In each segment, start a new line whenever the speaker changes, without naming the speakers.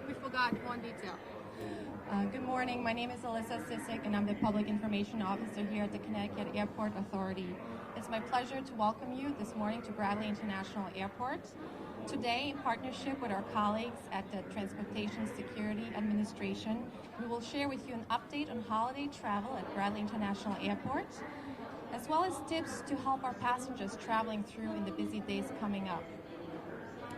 We forgot one detail.
Good morning. My name is Alyssa Sissick, and I'm the Public Information Officer here at the Connecticut Airport Authority. It's my pleasure to welcome you this morning to Bradley International Airport. Today, in partnership with our colleagues at the Transportation Security Administration, we will share with you an update on holiday travel at Bradley International Airport, as well as tips to help our passengers traveling through in the busy days coming up.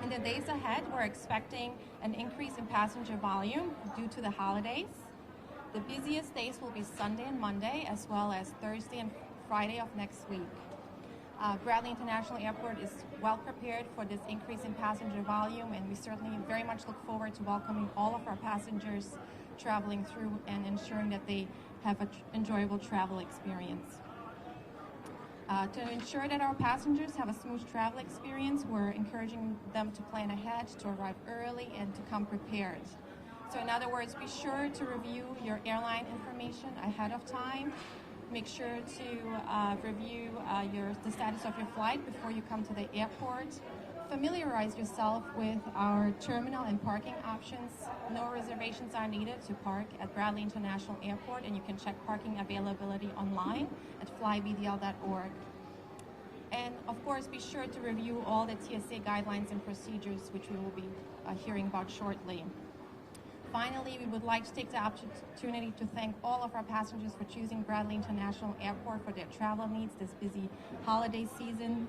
In the days ahead, we're expecting an increase in passenger volume due to the holidays. The busiest days will be Sunday and Monday, as well as Thursday and Friday of next week. Bradley International Airport is well prepared for this increase in passenger volume, and we certainly very much look forward to welcoming all of our passengers traveling through and ensuring that they have an enjoyable travel experience. To ensure that our passengers have a smooth travel experience, we're encouraging them to plan ahead, to arrive early, and to come prepared. So in other words, be sure to review your airline information ahead of time. Make sure to review the status of your flight before you come to the airport. Familiarize yourself with our terminal and parking options. No reservations are needed to park at Bradley International Airport, and you can check parking availability online at flybdl.org. And of course, be sure to review all the TSA guidelines and procedures, which we will be hearing about shortly. Finally, we would like to take the opportunity to thank all of our passengers for choosing Bradley International Airport for their travel needs this busy holiday season.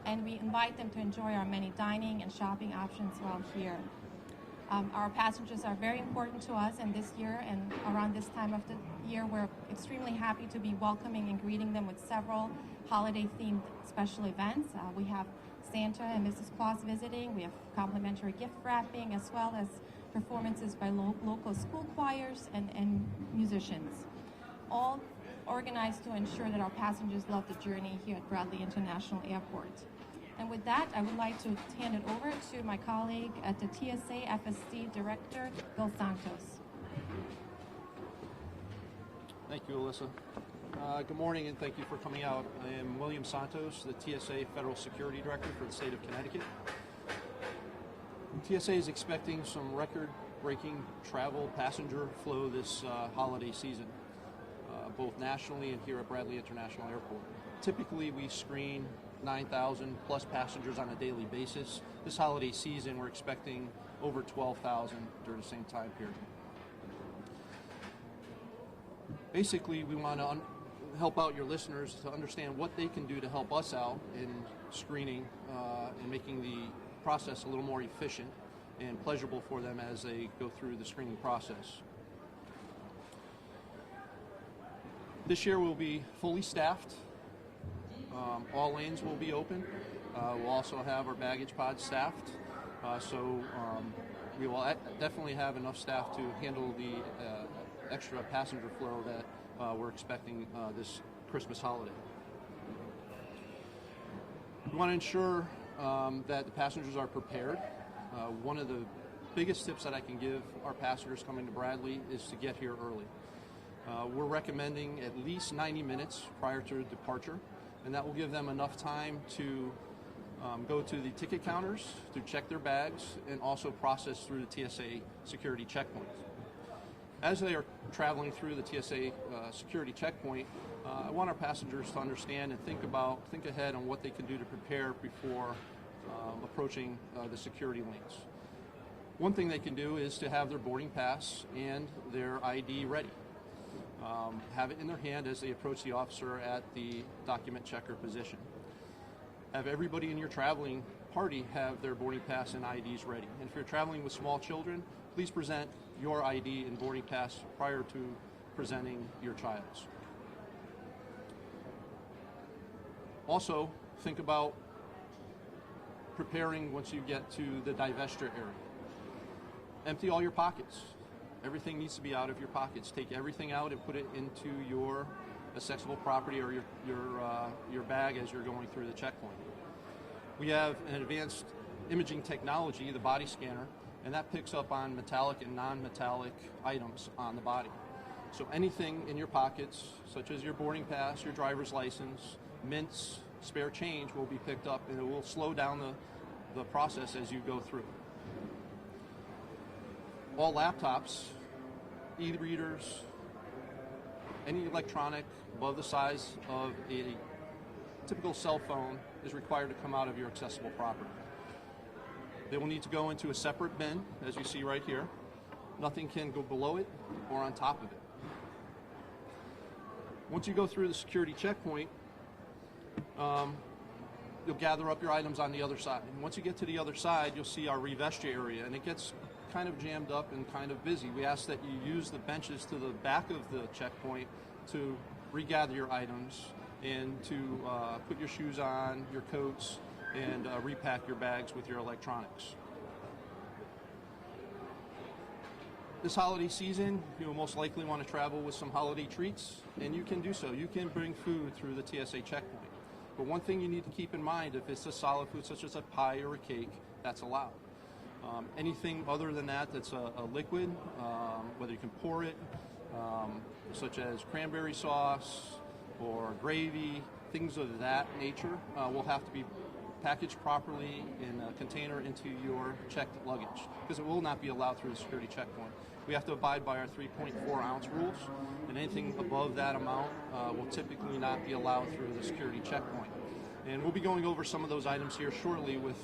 And we invite them to enjoy our many dining and shopping options while here. Our passengers are very important to us, and this year and around this time of the year, we're extremely happy to be welcoming and greeting them with several holiday-themed special events. We have Santa and Mrs. Claus visiting. We have complimentary gift wrapping, as well as performances by local school choirs and musicians, all organized to ensure that our passengers love the journey here at Bradley International Airport. And with that, I would like to hand it over to my colleague at the TSA FSC Director, Bill Santos.
Thank you, Alyssa. Good morning, and thank you for coming out. I am William Santos, the TSA Federal Security Director for the state of Connecticut. TSA is expecting some record-breaking travel passenger flow this holiday season, both nationally and here at Bradley International Airport. Typically, we screen 9,000 plus passengers on a daily basis. This holiday season, we're expecting over 12,000 during the same time period. Basically, we want to help out your listeners to understand what they can do to help us out in screening and making the process a little more efficient and pleasurable for them as they go through the screening process. This year we'll be fully staffed. All lanes will be open. We'll also have our baggage pod staffed. So we will definitely have enough staff to handle the extra passenger flow that we're expecting this Christmas holiday. We want to ensure that the passengers are prepared. One of the biggest tips that I can give our passengers coming to Bradley is to get here early. We're recommending at least 90 minutes prior to departure, and that will give them enough time to go to the ticket counters to check their bags and also process through the TSA security checkpoints. As they are traveling through the TSA security checkpoint, I want our passengers to understand and think ahead on what they can do to prepare before approaching the security lanes. One thing they can do is to have their boarding pass and their ID ready. Have it in their hand as they approach the officer at the document checker position. Have everybody in your traveling party have their boarding pass and IDs ready. And if you're traveling with small children, please present your ID and boarding pass prior to presenting your child's. Also, think about preparing once you get to the divestiture area. Empty all your pockets. Everything needs to be out of your pockets. Take everything out and put it into your accessible property or your bag as you're going through the checkpoint. We have an advanced imaging technology, the body scanner, and that picks up on metallic and non-metallic items on the body. So anything in your pockets, such as your boarding pass, your driver's license, mints, spare change, will be picked up, and it will slow down the process as you go through. All laptops, e-readers, any electronic above the size of a typical cell phone is required to come out of your accessible property. They will need to go into a separate bin, as you see right here. Nothing can go below it or on top of it. Once you go through the security checkpoint, you'll gather up your items on the other side. And once you get to the other side, you'll see our revesture area, and it gets kind of jammed up and kind of busy. We ask that you use the benches to the back of the checkpoint to regather your items and to put your shoes on, your coats, and repack your bags with your electronics. This holiday season, you'll most likely want to travel with some holiday treats, and you can do so. You can bring food through the TSA checkpoint. But one thing you need to keep in mind, if it's a solid food such as a pie or a cake, that's allowed. Anything other than that that's a liquid, whether you can pour it, such as cranberry sauce or gravy, things of that nature, will have to be packaged properly in a container into your checked luggage, because it will not be allowed through the security checkpoint. We have to abide by our 3.4 ounce rules, and anything above that amount will typically not be allowed through the security checkpoint. And we'll be going over some of those items here shortly with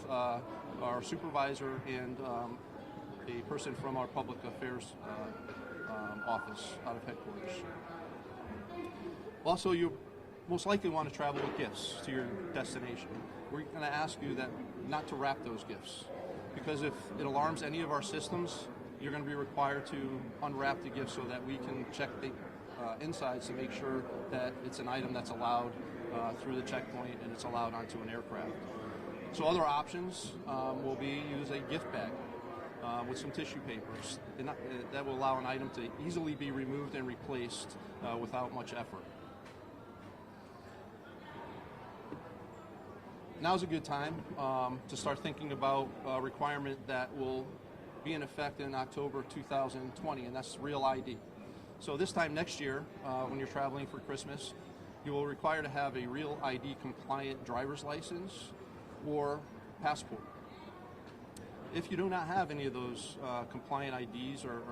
our supervisor and a person from our public affairs office out of headquarters. Also, you most likely want to travel with gifts to your destination. We're going to ask you that not to wrap those gifts, because if it alarms any of our systems, you're going to be required to unwrap the gift so that we can check the insides to make sure that it's an item that's allowed through the checkpoint and it's allowed onto an aircraft. So other options will be use a gift bag with some tissue papers. And that will allow an item to easily be removed and replaced without much effort. Now's a good time to start thinking about a requirement that will be in effect in October 2020, and that's Real ID. So this time next year, when you're traveling for Christmas, you will require to have a Real ID compliant driver's license or passport. If you do not have any of those compliant IDs or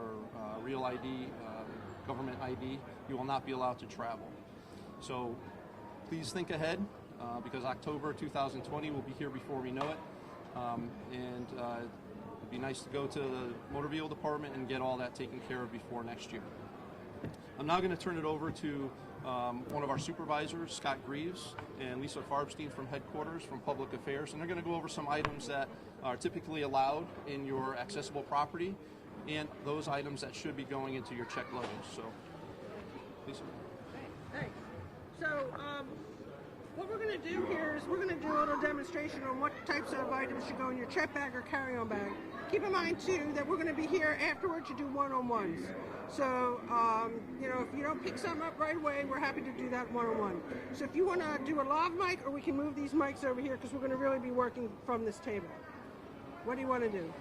Real ID, government ID, you will not be allowed to travel. So please think ahead, because October 2020 will be here before we know it, and it'd be nice to go to the motor vehicle department and get all that taken care of before next year. I'm now going to turn it over to one of our supervisors, Scott Greaves, and Lisa Farbstein from headquarters, from public affairs, and they're going to go over some items that are typically allowed in your accessible property and those items that should be going into your checked luggage. So, Lisa.
Hey. So, what we're going to do here is we're going to do a little demonstration on what types of items should go in your check bag or carry-on bag. Keep in mind, too, that we're going to be here afterwards to do one-on-ones. So, if you don't pick something up right away, we're happy to do that one-on-one. So if you want to do a lav mic, or we can move these mics over here, because we're going to really be working from this table. What do you want to do?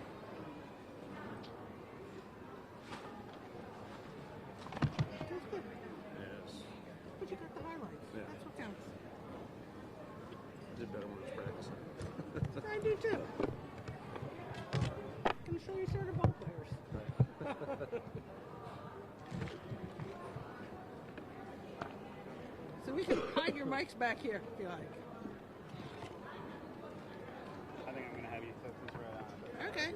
That's good.
Yes.
But you got the highlights.
Yeah.
That's what counts.
Did better when I was practicing.
I do too. Can show you sort of ball players. So we can hide your mics back here if you like.
I think I'm going to have you flip this right on.
Okay.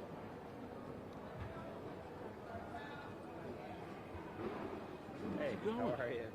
Hey, how are you?